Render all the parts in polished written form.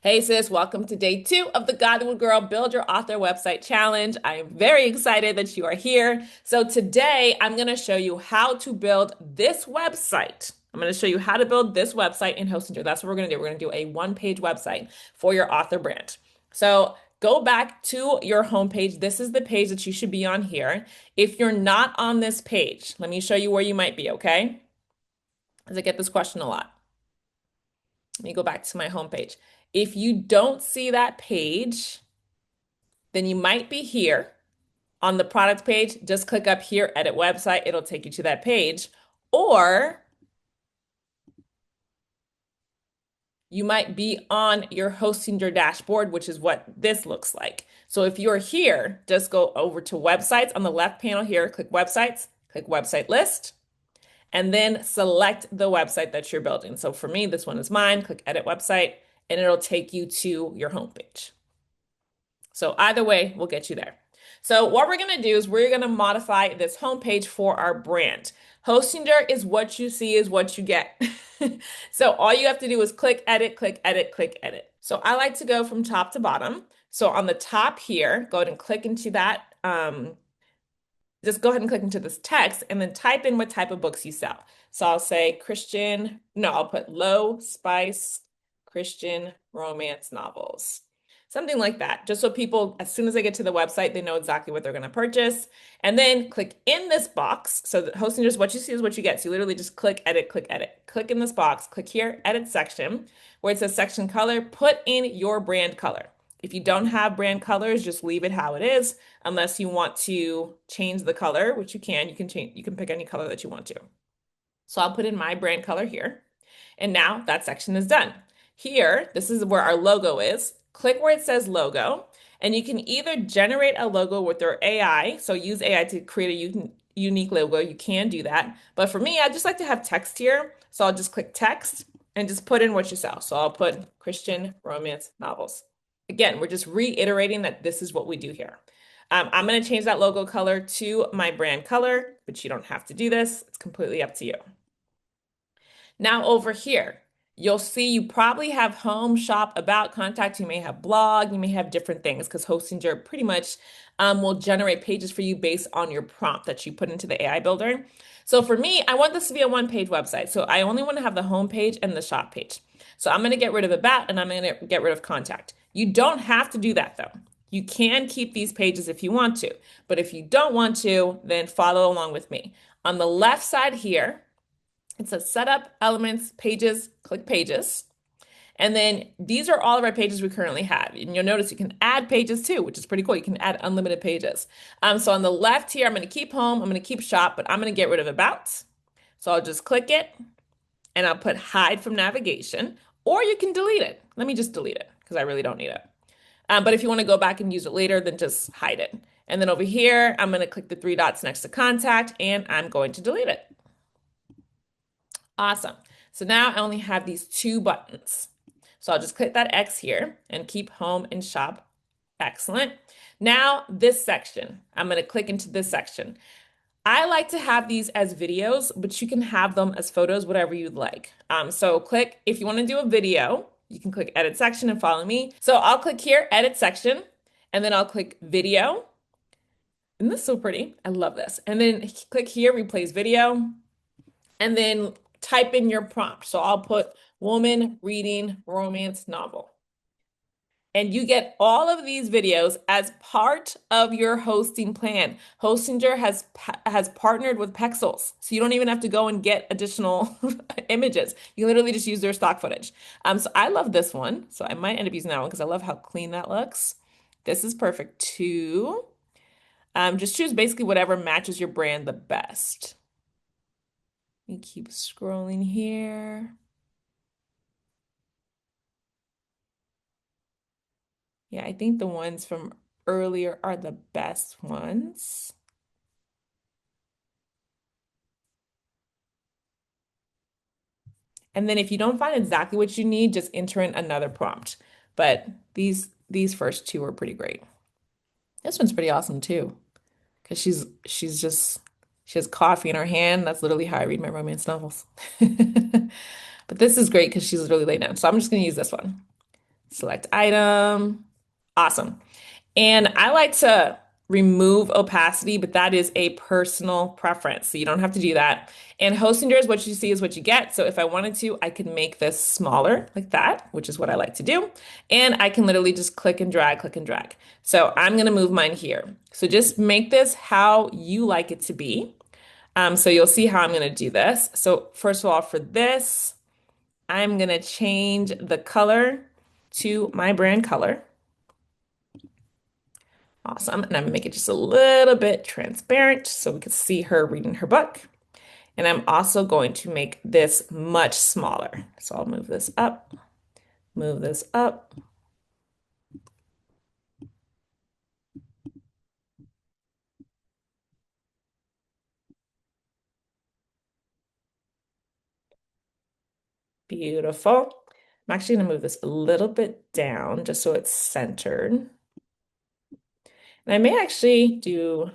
Hey sis, welcome to day 2 of the Godwood Girl Build Your Author Website Challenge. I am very excited that you are here. So today I'm going to show you how to build this website. I'm going to show you how to build this website in Hostinger. That's what we're going to do. We're going to do a one-page website for your author brand. So go back to your homepage. This is the page that you should be on here. If you're not on this page, let me show you where you might be, okay? Because I get this question a lot. Let me go back to my homepage. If you don't see that page, then you might be here on the product page. Just click up here, edit website. It'll take you to that page. Or you might be on your Hostinger dashboard, which is what this looks like. So if you're here, just go over to websites on the left panel here, click websites, click website list, and then select the website that you're building. So for me, this one is mine. Click edit website, and it'll take you to your homepage. So either way, we'll get you there. So what we're going to do is we're going to modify this homepage for our brand. Hostinger is what you see is what you get. So all you have to do is click edit, click edit, click edit. So I like to go from top to bottom. So on the top here, go ahead and click into that. Just go ahead and click into this text and then type in what type of books you sell. So I'll say Christian, no, I'll put low spice Christian romance novels. Something like that, just so people, as soon as they get to the website, they know exactly what they're going to purchase. And then click in this box. So the hosting just what you see is what you get. So you literally just click edit, click edit. Click in this box, click here, edit section, where it says section color, put in your brand color. If you don't have brand colors, just leave it how it is, unless you want to change the color, which you can. You can pick any color that you want to. So I'll put in my brand color here. And now that section is done. Here, this is where our logo is. Click where it says logo, and you can either generate a logo with your AI, so use AI to create a unique logo. You can do that. But for me, I just like to have text here. So I'll just click text and just put in what you sell. So I'll put Christian romance novels. Again, we're just reiterating that this is what we do here. I'm going to change that logo color to my brand color, but you don't have to do this. It's completely up to you. Now over here, you'll see you probably have home, shop, about, contact. You may have blog, you may have different things because Hostinger pretty much will generate pages for you based on your prompt that you put into the AI builder. So for me, I want this to be a one-page website. So I only want to have the home page and the shop page. So I'm going to get rid of about and I'm going to get rid of contact. You don't have to do that though. You can keep these pages if you want to, but if you don't want to, then follow along with me. On the left side here, it says setup, elements, pages, click pages. And then these are all of our pages we currently have. And you'll notice you can add pages too, which is pretty cool. You can add unlimited pages. So on the left here, I'm going to keep home, I'm going to keep shop, but I'm going to get rid of about. So I'll just click it and I'll put hide from navigation, or you can delete it. Let me just delete it because I really don't need it. But if you want to go back and use it later, then just hide it. And then over here, I'm going to click the 3 dots next to contact and I'm going to delete it. Awesome. So now I only have these 2 buttons. So I'll just click that X here and keep home and shop. Excellent. Now this section, I'm going to click into this section. I like to have these as videos, but you can have them as photos, whatever you'd like. So click, if you want to do a video, you can click edit section and follow me. So I'll click here, edit section, and then I'll click video. And this is so pretty. I love this. And then click here, replace video, and then type in your prompt. So I'll put woman reading romance novel. And you get all of these videos as part of your hosting plan. Hostinger has partnered with Pexels, so you don't even have to go and get additional images. You literally just use their stock footage. So I love this one. So I might end up using that one because I love how clean that looks. This is perfect too. Just choose basically whatever matches your brand the best. We keep scrolling here. Yeah, I think the ones from earlier are the best ones. And then if you don't find exactly what you need, just enter in another prompt. But these first 2 are pretty great. This one's pretty awesome too, because she has coffee in her hand. That's literally how I read my romance novels. But this is great because she's literally laid down. So I'm just gonna use this one. Select item. Awesome. And I like to remove opacity, but that is a personal preference. So you don't have to do that. And hosting yours, what you see is what you get. So if I wanted to, I could make this smaller like that, which is what I like to do. And I can literally just click and drag, click and drag. So I'm going to move mine here. So just make this how you like it to be. So you'll see how I'm going to do this. So first of all, for this, I'm going to change the color to my brand color. Awesome. And I'm gonna make it just a little bit transparent so we can see her reading her book. And I'm also going to make this much smaller. So I'll move this up, move this up. Beautiful. I'm actually gonna move this a little bit down just so it's centered. And I may actually do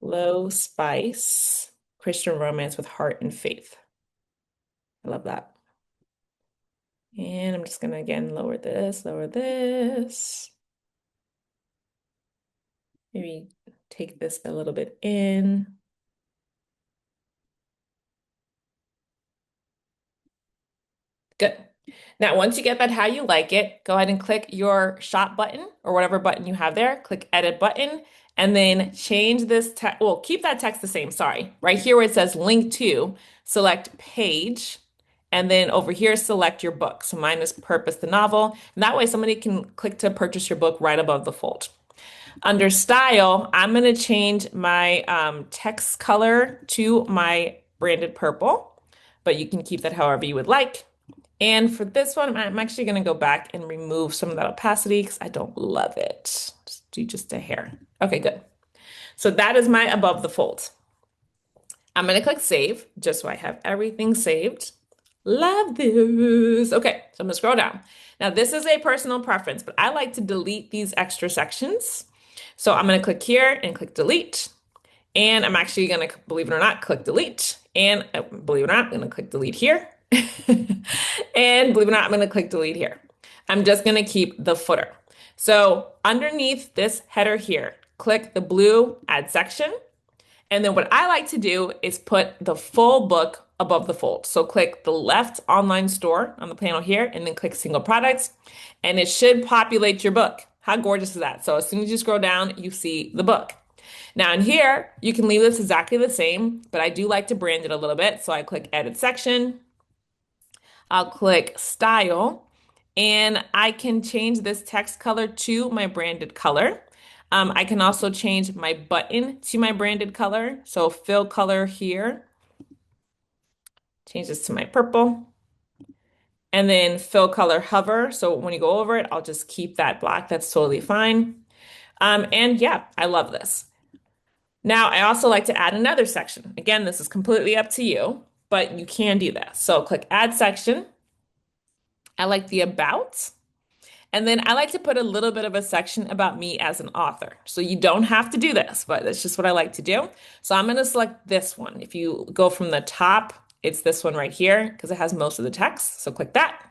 low spice Christian romance with heart and faith. I love that. And I'm just gonna again lower this, lower this. Maybe take this a little bit in. Good. Now, once you get that how you like it, go ahead and click your shop button or whatever button you have there. Click edit button and then change this text. Well, keep that text the same. Sorry. Right here where it says link to, select page. And then over here, select your book. So mine is Purpose the Novel. And that way somebody can click to purchase your book right above the fold. Under style, I'm going to change my text color to my branded purple, but you can keep that however you would like. And for this one, I'm actually going to go back and remove some of that opacity because I don't love it. Just do just a hair. Okay, good. So that is my above the fold. I'm going to click save just so I have everything saved. Love this. Okay, so I'm going to scroll down. Now, this is a personal preference, but I like to delete these extra sections. So I'm going to click here and click delete. And I'm actually going to, believe it or not, click delete. And believe it or not, I'm going to click delete here. And believe it or not, I'm going to click delete here. I'm just going to keep the footer. So underneath this header here, click the blue add section. And then what I like to do is put the full book above the fold. So click the left online store on the panel here and then click single products and it should populate your book. How gorgeous is that? So as soon as you scroll down, you see the book. Now in here, you can leave this exactly the same, but I do like to brand it a little bit. So I click edit section. I'll click style and I can change this text color to my branded color. I can also change my button to my branded color. So fill color here, change this to my purple, and then fill color hover. So when you go over it, I'll just keep that black. That's totally fine. And yeah, I love this. Now, I also like to add another section. Again, this is completely up to you, but you can do this. So click add section. I like the about. And then I like to put a little bit of a section about me as an author. So you don't have to do this, but that's just what I like to do. So I'm going to select this one. If you go from the top, it's this one right here because it has most of the text. So click that.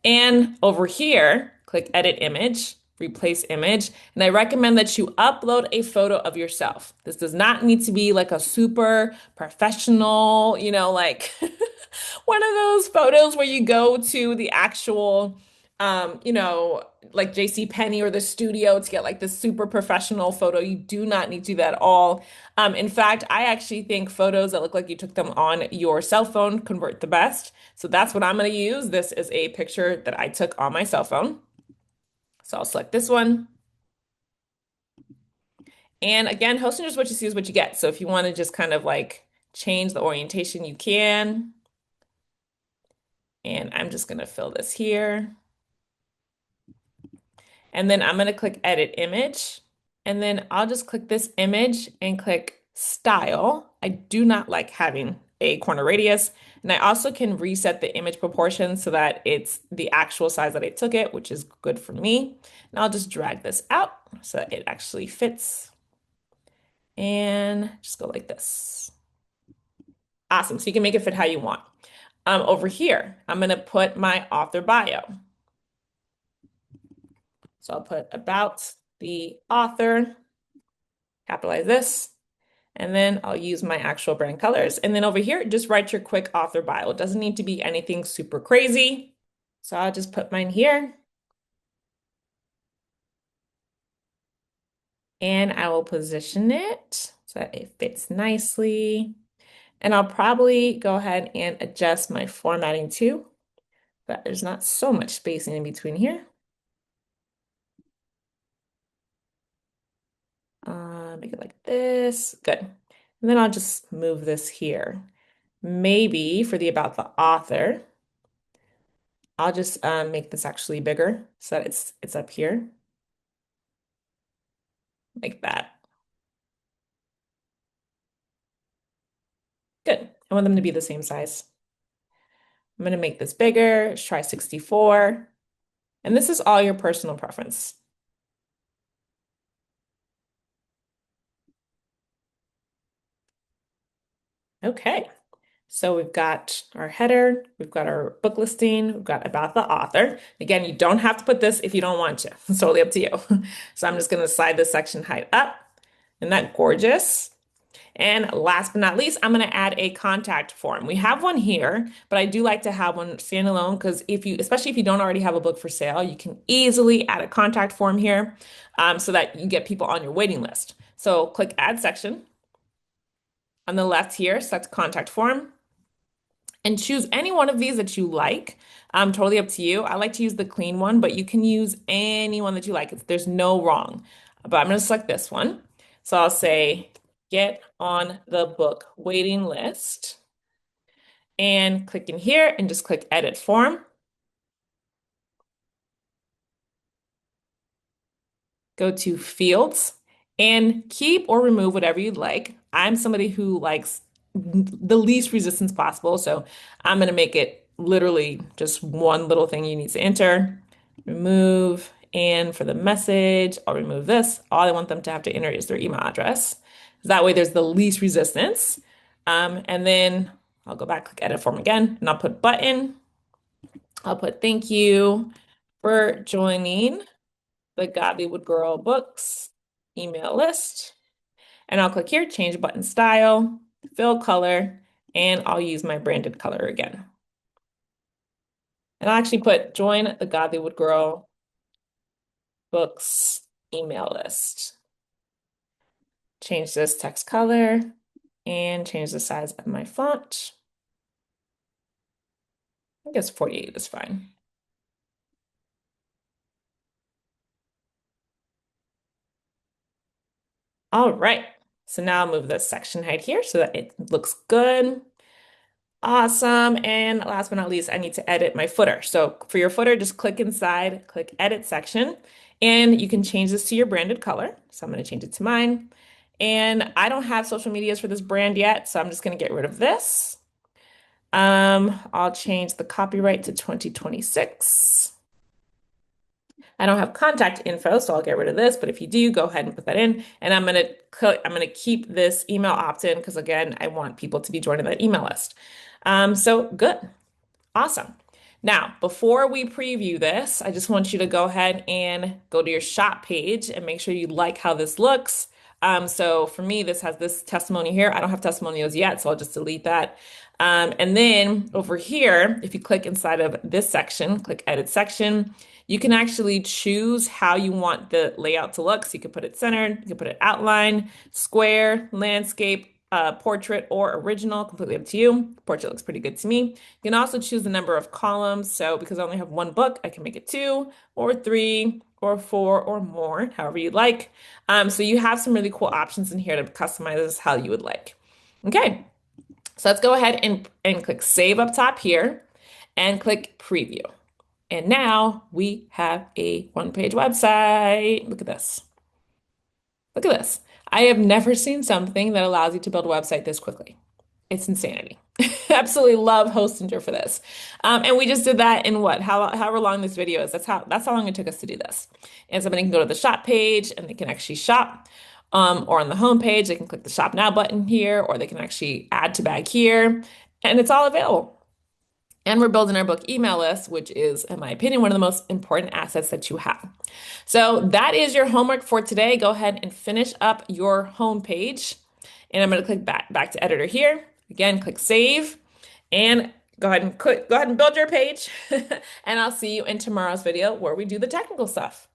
And over here, click edit image, replace image. And I recommend that you upload a photo of yourself. This does not need to be like a super professional, like one of those photos where you go to the actual like JC Penney or the studio to get like this super professional photo. You do not need to do that at all. In fact, I actually think photos that look like you took them on your cell phone convert the best. So that's what I'm going to use. This is a picture that I took on my cell phone. So I'll select this one. And again, hosting is what you see is what you get. So if you want to just kind of like change the orientation, you can. And I'm just going to fill this here. And then I'm going to click edit image. And then I'll just click this image and click style. I do not like having a corner radius. And I also can reset the image proportion so that it's the actual size that I took it, which is good for me. And I'll just drag this out so that it actually fits. And just go like this. Awesome. So you can make it fit how you want. Over here, I'm going to put my author bio. So I'll put about the author, capitalize this, and then I'll use my actual brand colors. And then over here, just write your quick author bio. It doesn't need to be anything super crazy. So I'll just put mine here and I will position it so that it fits nicely. And I'll probably go ahead and adjust my formatting too, but there's not so much spacing in between here. Make it like this. Good. And then I'll just move this here. Maybe for the about the author, I'll just make this actually bigger so that it's up here like that. Good. I want them to be the same size. I'm going to make this bigger. Let's try 64. And this is all your personal preference. Okay. So we've got our header, we've got our book listing, we've got about the author. Again, you don't have to put this if you don't want to. It's totally up to you. So I'm just going to slide this section height up. Isn't that gorgeous? And last but not least, I'm going to add a contact form. We have one here, but I do like to have one standalone because especially if you don't already have a book for sale, you can easily add a contact form here so that you get people on your waiting list. So click Add Section. On the left here, select Contact Form and choose any one of these that you like. Totally up to you. I like to use the clean one, but you can use any one that you like. There's no wrong. But I'm going to select this one. So I'll say, get on the book waiting list and click in here and just click Edit Form. Go to Fields and keep or remove whatever you'd like. I'm somebody who likes the least resistance possible, so I'm going to make it literally just one little thing you need to enter. Remove, and for the message, I'll remove this. All I want them to have to enter is their email address. That way there's the least resistance. And then I'll go back, click Edit Form again, and I'll put button. I'll put thank you for joining the Godlywood Girl Books email list. And I'll click here, change button style, fill color, and I'll use my branded color again. And I'll actually put join the Godlywood Girl Books email list. Change this text color and change the size of my font. I guess 48 is fine. All right, so now I'll move this section height here so that it looks good. Awesome. And last but not least, I need to edit my footer. So for your footer, just click inside, click Edit Section, and you can change this to your branded color. So I'm going to change it to mine. And I don't have social medias for this brand yet, so I'm just going to get rid of this. I'll change the copyright to 2026. I don't have contact info, so I'll get rid of this. But if you do, go ahead and put that in. And I'm gonna keep this email opt-in because again, I want people to be joining that email list. So good, awesome. Now, before we preview this, I just want you to go ahead and go to your shop page and make sure you like how this looks. So for me, this has this testimony here. I don't have testimonials yet, so I'll just delete that. And then over here, if you click inside of this section, click Edit Section, you can actually choose how you want the layout to look. So you can put it centered, you can put it outline, square, landscape, portrait, or original, completely up to you. Portrait looks pretty good to me. You can also choose the number of columns. So because I only have one book, I can make it 2 or 3 or 4 or more, however you like. So you have some really cool options in here to customize this how you would like. Okay, so let's go ahead and click Save up top here and click Preview. And now we have a one-page website. Look at this. Look at this. I have never seen something that allows you to build a website this quickly. It's insanity. Absolutely love Hostinger for this. And we just did that in what? However long this video is. That's how long it took us to do this. And somebody can go to the shop page and they can actually shop. Or on the home page, they can click the Shop Now button here, or they can actually add to bag here, and it's all available. And we're building our book email list, which is, in my opinion, one of the most important assets that you have. So that is your homework for today. Go ahead and finish up your home page. And I'm going to click back to editor here. Again, click save and go ahead and build your page. And I'll see you in tomorrow's video where we do the technical stuff.